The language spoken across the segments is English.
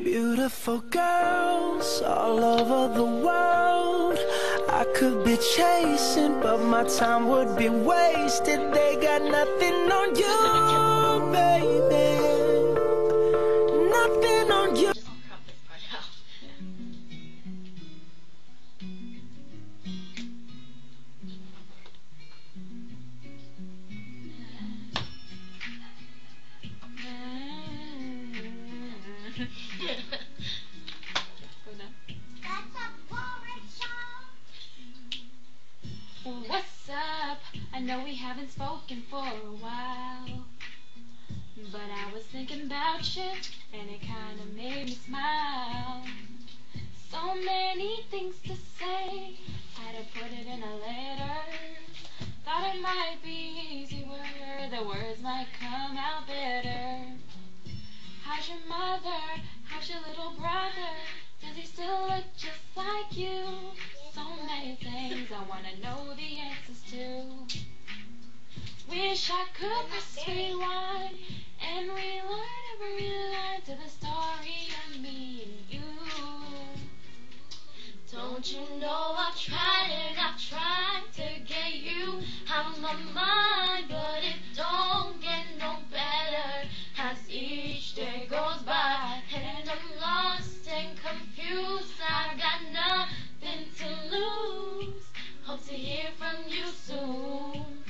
Beautiful girls all over the world I could be chasing, but my time would be wasted. They got nothing on you, baby. Nothing on you. Just crop this part out. What's up? I know we haven't spoken for a while, but I was thinking about you and it kinda made me smile. So many things to say, had to put it in a letter. Thought it might be easier, the words might come out better. How's your mother? How's your little brother? Does he still look just like you? So many things I wanna know the answers to. Wish I could press rewind and relearn every line to the story of me and you. Don't you know I've tried and I've tried to get you out of my mind, but it don't get no better as each day goes by, and I'm lost and confused. I've got nothing to lose. Hope to hear from you soon.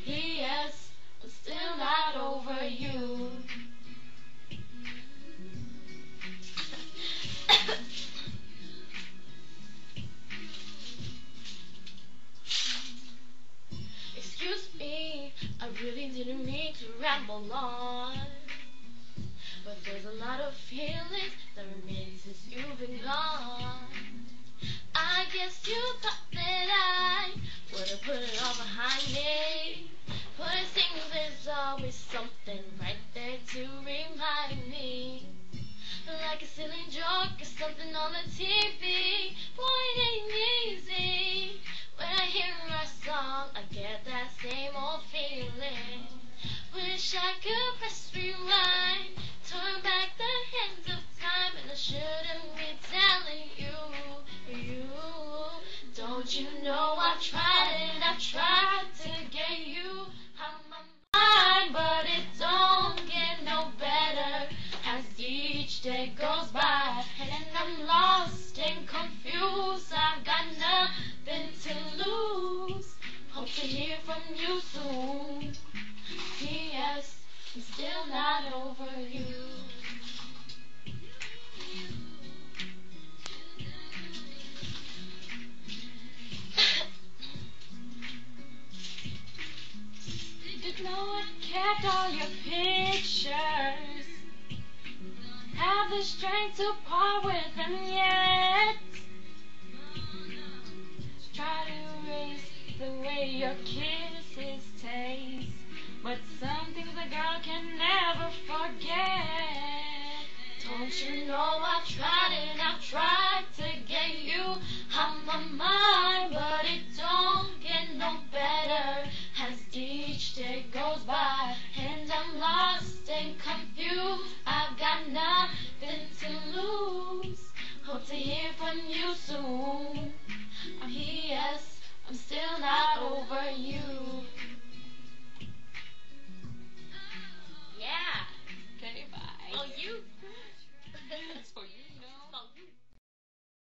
P.S. I'm still not over you. Excuse me, I really didn't mean to ramble on, but there's a lot of feelings that remain since you've been gone. I guess you thought that I would've put it all behind me, but it seems there's always something right there to remind me. Like a silly joke or something on the TV. Boy, it ain't easy. When I hear our song, I get that same old feeling. Wish I could press rewind, turn back the hands of time, and I shouldn't be telling you. Don't you know I've tried and I've tried to get you out of my mind, but it don't get no better as each day goes by, and I'm lost and confused. I've got nothing to lose. Hope to hear from you soon. P.S. I'm still not over you. Didn't know I kept all your pictures, have the strength to part with them yet. Try to erase the way your kisses taste, but some things a girl can never forget. Don't you know I've tried and I've tried to get you out my mind, but it don't get no better as each day goes by, and I'm lost and confused. I've got nothing to lose. Hope to hear from you soon. P.S. I'm still not over you. Yeah. Okay, bye. Oh, you. It's for you.